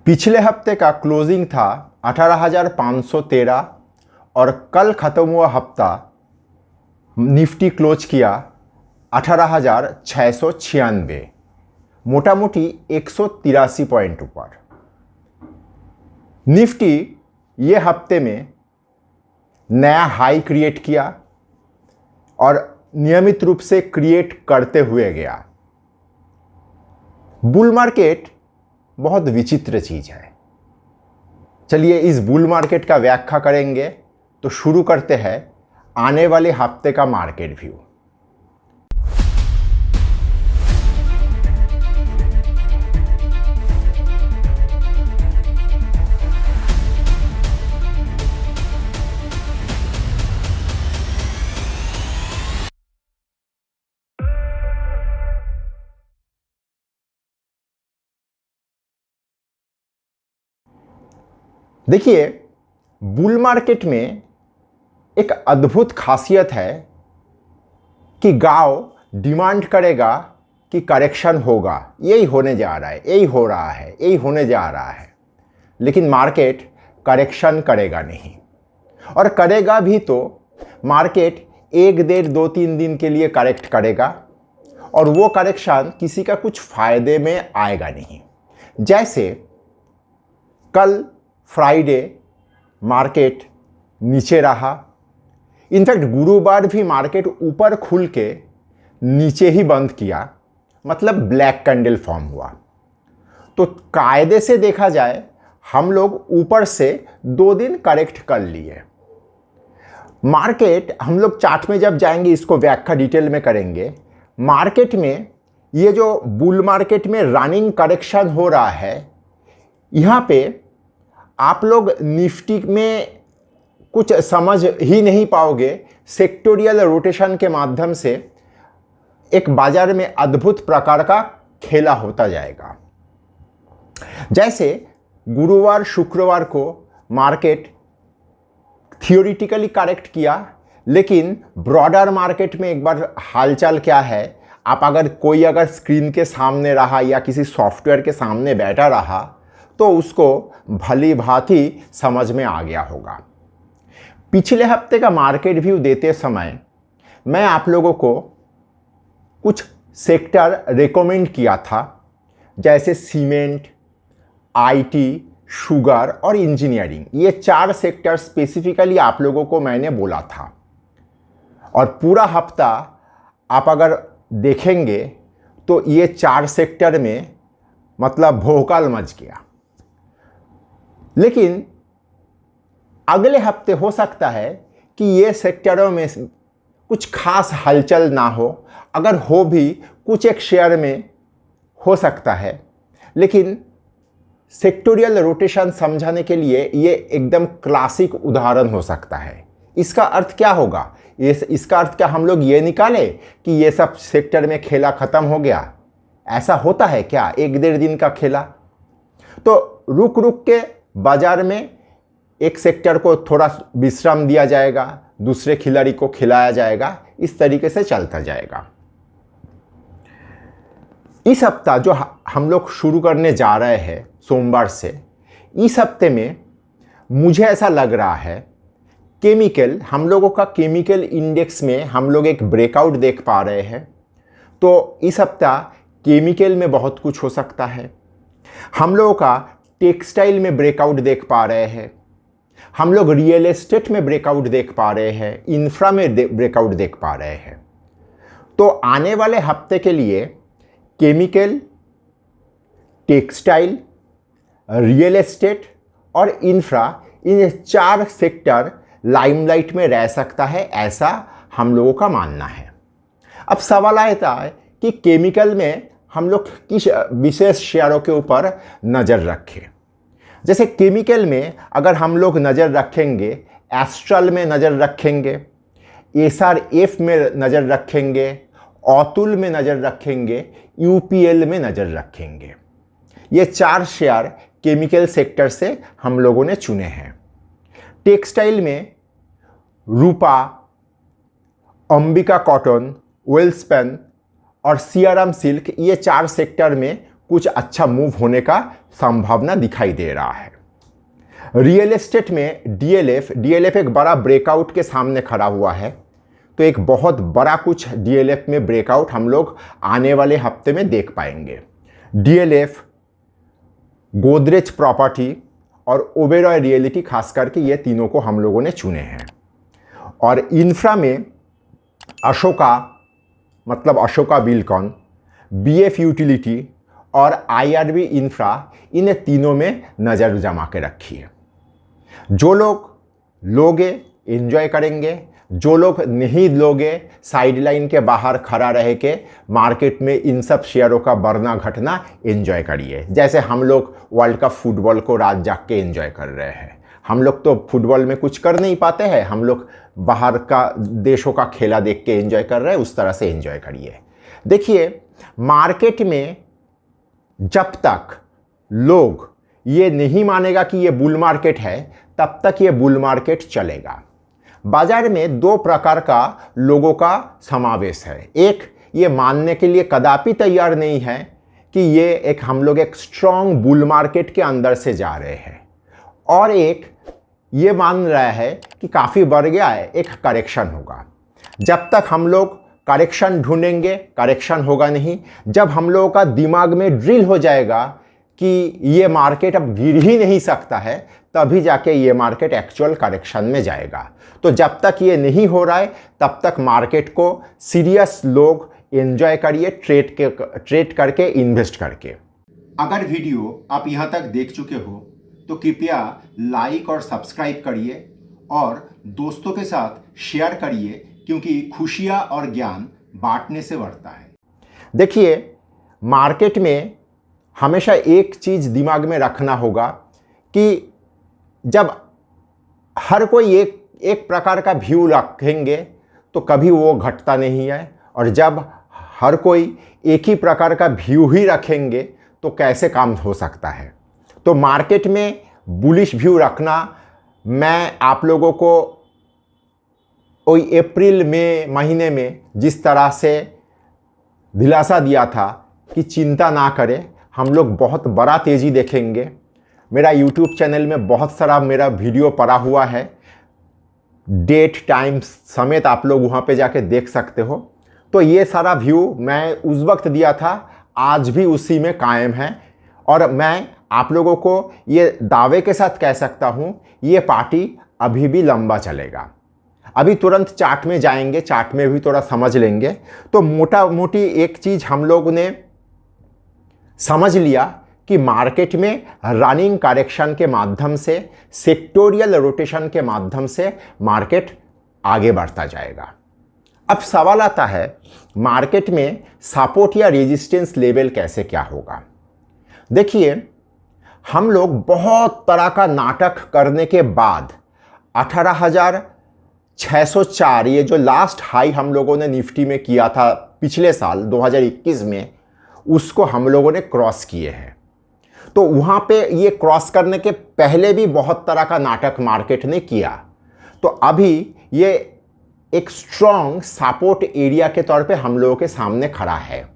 पिछले हफ्ते का क्लोजिंग था 18,513 और कल ख़त्म हुआ हफ्ता निफ्टी क्लोज किया 18,696, मोटा मोटी 183 पॉइंट ऊपर। निफ्टी ये हफ्ते में नया हाई क्रिएट किया और नियमित रूप से क्रिएट करते हुए गया। बुल मार्केट बहुत विचित्र चीज़ है। चलिए इस बुल मार्केट का व्याख्या करेंगे। तो शुरू करते हैं आने वाले हफ्ते का मार्केट व्यू। देखिए, बुल मार्केट में एक अद्भुत खासियत है कि गांव डिमांड करेगा कि करेक्शन होगा, यही होने जा रहा है, यही हो रहा है, यही होने जा रहा है, लेकिन मार्केट करेक्शन करेगा नहीं। और करेगा भी तो मार्केट 1, 1.5, 2, 3 दिन के लिए करेक्ट करेगा और वो करेक्शन किसी का कुछ फ़ायदे में आएगा नहीं। जैसे कल फ्राइडे मार्केट नीचे रहा, इनफैक्ट गुरुवार भी मार्केट ऊपर खुल के नीचे ही बंद किया, मतलब ब्लैक कैंडल फॉर्म हुआ। तो कायदे से देखा जाए हम लोग ऊपर से 2 दिन करेक्ट कर लिए। मार्केट हम लोग चार्ट में जब जाएंगे इसको व्याख्या डिटेल में करेंगे। मार्केट में ये जो बुल मार्केट में रनिंग करेक्शन हो रहा है, यहाँ पे आप लोग निफ्टी में कुछ समझ ही नहीं पाओगे। सेक्टोरियल रोटेशन के माध्यम से एक बाजार में अद्भुत प्रकार का खेला होता जाएगा। जैसे गुरुवार शुक्रवार को मार्केट थियोरिटिकली करेक्ट किया, लेकिन ब्रॉडर मार्केट में एक बार हालचाल क्या है, आप अगर स्क्रीन के सामने रहा या किसी सॉफ्टवेयर के सामने बैठा रहा तो उसको भली भांति समझ में आ गया होगा। पिछले हफ्ते का मार्केट व्यू देते समय मैं आप लोगों को कुछ सेक्टर रेकमेंड किया था, जैसे सीमेंट, आईटी, शुगर और इंजीनियरिंग। ये 4 सेक्टर स्पेसिफिकली आप लोगों को मैंने बोला था। और पूरा हफ्ता आप अगर देखेंगे तो ये 4 सेक्टर में मतलब भोकाल मच गया। लेकिन अगले हफ्ते हो सकता है कि ये सेक्टरों में कुछ खास हलचल ना हो, अगर हो भी कुछ एक शेयर में हो सकता है। लेकिन सेक्टोरियल रोटेशन समझाने के लिए ये एकदम क्लासिक उदाहरण हो सकता है। इसका अर्थ क्या होगा? इसका अर्थ क्या हम लोग ये निकाले कि ये सब सेक्टर में खेला ख़त्म हो गया? ऐसा होता है क्या 1, 1.5 दिन का खेला? तो रुक रुक के बाजार में एक सेक्टर को थोड़ा विश्राम दिया जाएगा, दूसरे खिलाड़ी को खिलाया जाएगा, इस तरीके से चलता जाएगा। इस हफ्ता जो हम लोग शुरू करने जा रहे हैं सोमवार से, इस हफ्ते में मुझे ऐसा लग रहा है केमिकल, हम लोगों का केमिकल इंडेक्स में हम लोग एक ब्रेकआउट देख पा रहे हैं। तो इस हफ्ता केमिकल में बहुत कुछ हो सकता है। हम लोगों का टेक्सटाइल में ब्रेकआउट देख पा रहे हैं, हम लोग रियल एस्टेट में ब्रेकआउट देख पा रहे हैं, इंफ्रा में ब्रेकआउट देख पा रहे हैं। तो आने वाले हफ्ते के लिए केमिकल, टेक्सटाइल, रियल एस्टेट और इंफ्रा, इन 4 सेक्टर लाइमलाइट में रह सकता है, ऐसा हम लोगों का मानना है। अब सवाल आता है कि केमिकल में हम लोग किस विशेष शेयरों के ऊपर नज़र रखें। जैसे केमिकल में अगर हम लोग नज़र रखेंगे, एस्ट्रल में नज़र रखेंगे, एसआरएफ में नज़र रखेंगे, अतुल में नज़र रखेंगे, यूपीएल में नज़र रखेंगे। ये 4 शेयर केमिकल सेक्टर से हम लोगों ने चुने हैं। टेक्सटाइल में रूपा, अंबिका कॉटन, वेल्सपेन और सीआरएम सिल्क, ये 4 सेक्टर में कुछ अच्छा मूव होने का संभावना दिखाई दे रहा है। रियल एस्टेट में डीएलएफ एक बड़ा ब्रेकआउट के सामने खड़ा हुआ है, तो एक बहुत बड़ा कुछ डीएलएफ में ब्रेकआउट हम लोग आने वाले हफ्ते में देख पाएंगे। डीएलएफ, गोदरेज प्रॉपर्टी और ओबेरॉय रियलिटी, खास करके ये तीनों को हम लोगों ने चुने हैं। और इंफ्रा में अशोका, मतलब अशोका बिल्डकॉन, बीएफ यूटिलिटी और आईआरबी इंफ्रा, इन तीनों में नज़र जमा के रखिए। जो लोग लोगे एंजॉय करेंगे, जो लोग नहीं लोगे साइडलाइन के बाहर खड़ा रह के मार्केट में इन सब शेयरों का बढ़ना घटना एंजॉय करिए। जैसे हम लोग वर्ल्ड कप फुटबॉल को रात जाग के एंजॉय कर रहे हैं। हम लोग तो फुटबॉल में कुछ कर नहीं पाते हैं, हम लोग बाहर का देशों का खेला देख के एंजॉय कर रहे हैं, उस तरह से एंजॉय करिए। देखिए, मार्केट में जब तक लोग ये नहीं मानेगा कि ये बुल मार्केट है, तब तक ये बुल मार्केट चलेगा। बाजार में दो प्रकार का लोगों का समावेश है। एक ये मानने के लिए कदापि तैयार नहीं है कि ये एक हम लोग एक स्ट्रॉन्ग बुल मार्केट के अंदर से जा रहे हैं, और एक ये मान रहा है कि काफ़ी बढ़ गया है, एक करेक्शन होगा। जब तक हम लोग करेक्शन ढूंढेंगे, करेक्शन होगा नहीं। जब हम लोगों का दिमाग में ड्रिल हो जाएगा कि ये मार्केट अब गिर ही नहीं सकता है, तभी जाके ये मार्केट एक्चुअल करेक्शन में जाएगा। तो जब तक ये नहीं हो रहा है, तब तक मार्केट को सीरियस लोग एंजॉय करिए, ट्रेड करके, इन्वेस्ट करके। अगर वीडियो आप यहाँ तक देख चुके हो तो कृपया लाइक और सब्सक्राइब करिए और दोस्तों के साथ शेयर करिए, क्योंकि खुशियाँ और ज्ञान बांटने से बढ़ता है। देखिए, मार्केट में हमेशा एक चीज़ दिमाग में रखना होगा कि जब हर कोई एक प्रकार का व्यू रखेंगे तो कभी वो घटता नहीं है, और जब हर कोई एक ही प्रकार का व्यू ही रखेंगे तो कैसे काम हो सकता है। तो मार्केट में बुलिश व्यू रखना, मैं आप लोगों को वही अप्रैल में महीने में जिस तरह से दिलासा दिया था कि चिंता ना करें, हम लोग बहुत बड़ा तेज़ी देखेंगे। मेरा YouTube चैनल में बहुत सारा मेरा वीडियो पड़ा हुआ है, डेट टाइम समेत आप लोग वहाँ पे जाके देख सकते हो। तो ये सारा व्यू मैं उस वक्त दिया था, आज भी उसी में कायम है, और मैं आप लोगों को ये दावे के साथ कह सकता हूँ, ये पार्टी अभी भी लंबा चलेगा। अभी तुरंत चार्ट में जाएंगे, चार्ट में भी थोड़ा समझ लेंगे। तो मोटा मोटी एक चीज़ हम लोग ने समझ लिया कि मार्केट में रनिंग करेक्शन के माध्यम से, सेक्टोरियल रोटेशन के माध्यम से मार्केट आगे बढ़ता जाएगा। अब सवाल आता है, मार्केट में सपोर्ट या रेजिस्टेंस लेवल कैसे क्या होगा। देखिए, हम लोग बहुत तरह का नाटक करने के बाद 18,604, ये जो लास्ट हाई हम लोगों ने निफ्टी में किया था पिछले साल 2021 में, उसको हम लोगों ने क्रॉस किए हैं। तो वहाँ पे ये क्रॉस करने के पहले भी बहुत तरह का नाटक मार्केट ने किया। तो अभी ये एक स्ट्रॉन्ग सपोर्ट एरिया के तौर पे हम लोगों के सामने खड़ा है।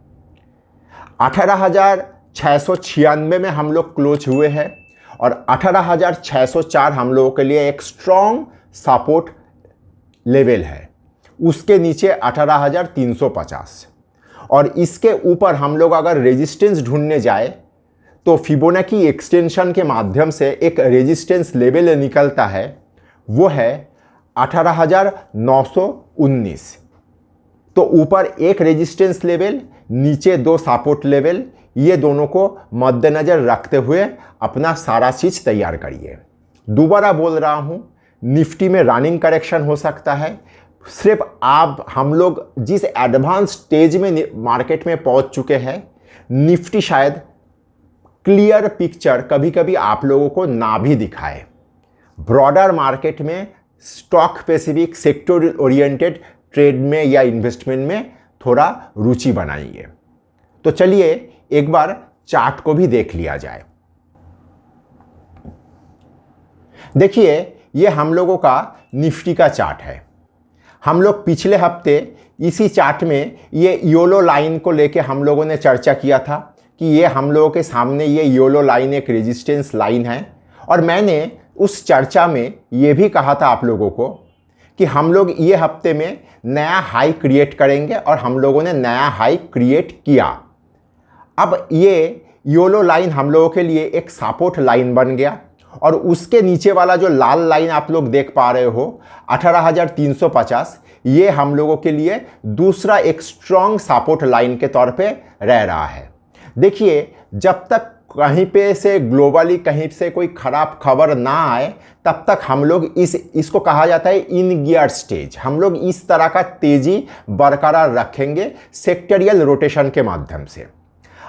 18,696 में हम लोग क्लोज हुए हैं, और 18,604 हम लोगों के लिए एक स्ट्रॉन्ग सपोर्ट लेवल है। उसके नीचे 18,350, और इसके ऊपर हम लोग अगर रेजिस्टेंस ढूंढने जाए तो फिबोनाची एक्सटेंशन के माध्यम से एक रेजिस्टेंस लेवल निकलता है, वो है 18,919। तो ऊपर एक रेजिस्टेंस लेवल, नीचे दो सपोर्ट लेवल, ये दोनों को मद्देनज़र रखते हुए अपना सारा चीज़ तैयार करिए। दोबारा बोल रहा हूँ, निफ्टी में रनिंग करेक्शन हो सकता है। सिर्फ आप हम लोग जिस एडवांस स्टेज में मार्केट में पहुँच चुके हैं, निफ्टी शायद क्लियर पिक्चर कभी कभी आप लोगों को ना भी दिखाए। ब्रॉडर मार्केट में stock specific sector oriented trade में या इन्वेस्टमेंट में थोड़ा रुचि बनाइए। तो चलिए एक बार चार्ट को भी देख लिया जाए। देखिए, ये हम लोगों का निफ्टी का चार्ट है। हम लोग पिछले हफ्ते इसी चार्ट में ये योलो लाइन को लेके हम लोगों ने चर्चा किया था कि ये हम लोगों के सामने ये योलो लाइन एक रेजिस्टेंस लाइन है। और मैंने उस चर्चा में ये भी कहा था आप लोगों को कि हम लोग ये हफ्ते में नया हाई क्रिएट करेंगे, और हम लोगों ने नया हाई क्रिएट किया। अब ये योलो लाइन हम लोगों के लिए एक सपोर्ट लाइन बन गया, और उसके नीचे वाला जो लाल लाइन आप लोग देख पा रहे हो 18,350, ये हम लोगों के लिए दूसरा एक स्ट्रॉन्ग सपोर्ट लाइन के तौर पे रह रहा है। देखिए, जब तक कहीं पे से ग्लोबली कहीं से कोई ख़राब खबर ना आए, तब तक हम लोग इसको कहा जाता है इन गियर स्टेज। हम लोग इस तरह का तेज़ी बरकरार रखेंगे सेक्टरियल रोटेशन के माध्यम से।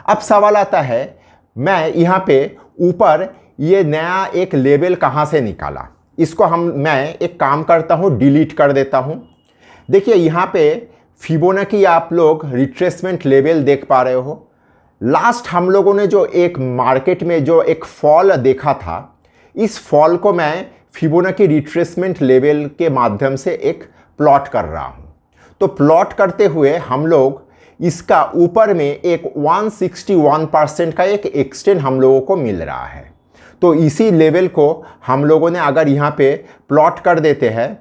अब सवाल आता है, मैं यहाँ पे ऊपर ये नया एक लेवल कहाँ से निकाला? इसको मैं एक काम करता हूँ, डिलीट कर देता हूँ। देखिए, यहाँ पे फिबोनाची आप लोग रिट्रेसमेंट लेवल देख पा रहे हो। लास्ट हम लोगों ने जो एक मार्केट में जो एक फॉल देखा था, इस फॉल को मैं फिबोनाची रिट्रेसमेंट लेवल के माध्यम से एक प्लॉट कर रहा हूँ। तो प्लॉट करते हुए हम लोग इसका ऊपर में एक 161% का एक एक्सटेंड हम लोगों को मिल रहा है। तो इसी लेवल को हम लोगों ने अगर यहाँ पे प्लॉट कर देते हैं,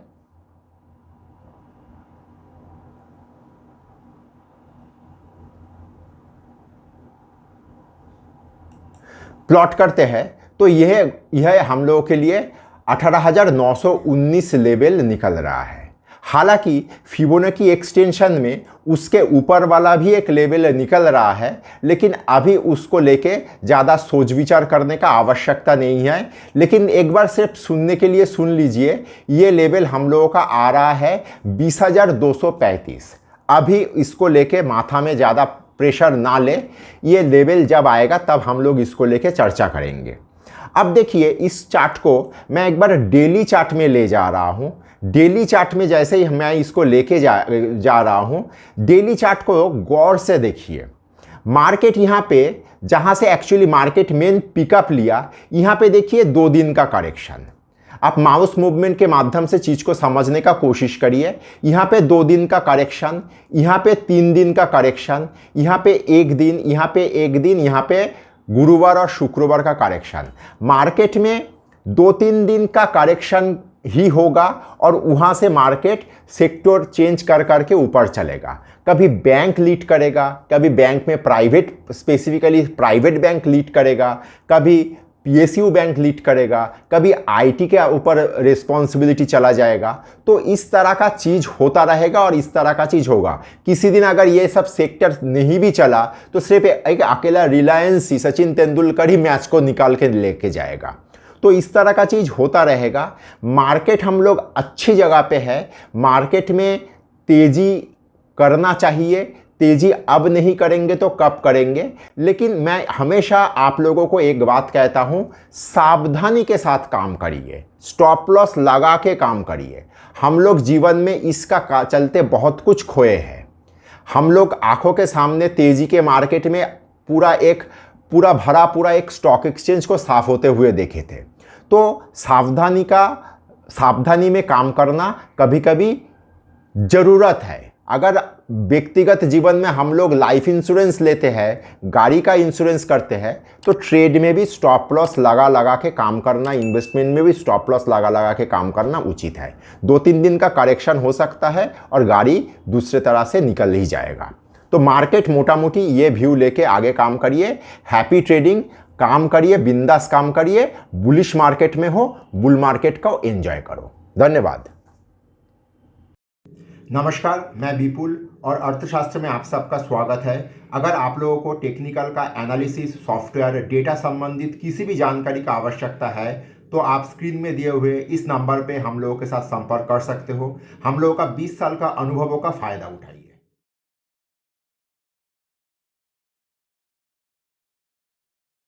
प्लॉट करते हैं, तो यह हम लोगों के लिए 18,919 लेवल निकल रहा है। हालांकि फिबोनाची एक्सटेंशन में उसके ऊपर वाला भी एक लेवल निकल रहा है, लेकिन अभी उसको लेके ज़्यादा सोच विचार करने का आवश्यकता नहीं है। लेकिन एक बार सिर्फ सुनने के लिए सुन लीजिए, ये लेवल हम लोगों का आ रहा है 20,235। अभी इसको लेके माथा में ज़्यादा प्रेशर ना ले, ये लेवल जब आएगा तब हम लोग इसको लेके चर्चा करेंगे। अब देखिए, इस चार्ट को मैं एक बार डेली चार्ट में ले जा रहा हूँ। डेली चार्ट में जैसे ही मैं इसको लेके जा रहा हूँ, डेली चार्ट को गौर से देखिए। मार्केट यहाँ पे जहाँ से एक्चुअली मार्केट मेन पिकअप लिया, यहाँ पे देखिए 2 दिन का करेक्शन। आप माउस मूवमेंट के माध्यम से चीज़ को समझने का कोशिश करिए। यहाँ पे 2 दिन का करेक्शन, यहाँ पे 3 दिन का करेक्शन, यहाँ पे 1 दिन, यहाँ पे 1 दिन, यहाँ पे गुरुवार और शुक्रवार का करेक्शन। मार्केट में 2-3 दिन का करेक्शन ही होगा, और वहाँ से मार्केट सेक्टर चेंज कर करके ऊपर चलेगा। कभी बैंक लीड करेगा, कभी बैंक में private, specifically private bank lead करेगा, कभी पीएसयू बैंक लीड करेगा, कभी आईटी के ऊपर रिस्पॉन्सिबिलिटी चला जाएगा। तो इस तरह का चीज़ होता रहेगा और इस तरह का चीज़ होगा। किसी दिन अगर ये सब सेक्टर नहीं भी चला, तो सिर्फ एक अकेला रिलायंस ही, सचिन तेंदुलकर ही मैच को निकाल के लेके जाएगा। तो इस तरह का चीज़ होता रहेगा। मार्केट हम लोग अच्छी जगह पे है। मार्केट में तेज़ी करना चाहिए। तेज़ी अब नहीं करेंगे तो कब करेंगे? लेकिन मैं हमेशा आप लोगों को एक बात कहता हूँ, सावधानी के साथ काम करिए, स्टॉप लॉस लगा के काम करिए। हम लोग जीवन में इसका चलते बहुत कुछ खोए हैं। हम लोग आंखों के सामने तेज़ी के मार्केट में पूरा भरा एक स्टॉक एक्सचेंज को साफ होते हुए देखे थे। तो सावधानी में काम करना कभी कभी ज़रूरत है। अगर व्यक्तिगत जीवन में हम लोग लाइफ इंश्योरेंस लेते हैं, गाड़ी का इंश्योरेंस करते हैं, तो ट्रेड में भी स्टॉप लॉस लगा के काम करना, इन्वेस्टमेंट में भी स्टॉप लॉस लगा के काम करना उचित है। 2-3 दिन का करेक्शन हो सकता है और गाड़ी दूसरे तरह से निकल ही जाएगा। तो मार्केट मोटा मोटी ये व्यू लेके आगे काम करिए। हैप्पी ट्रेडिंग, काम करिए, बिंदास काम करिए। बुलिश मार्केट में हो, बुल मार्केट को एंजॉय करो। धन्यवाद। नमस्कार, मैं विपुल और अर्थशास्त्र में आप सबका स्वागत है। अगर आप लोगों को टेक्निकल का एनालिसिस, सॉफ्टवेयर, डेटा संबंधित किसी भी जानकारी का आवश्यकता है, तो आप स्क्रीन में दिए हुए इस नंबर पे हम लोगों के साथ संपर्क कर सकते हो। हम लोगों का 20 साल का अनुभवों का फ़ायदा उठाइए।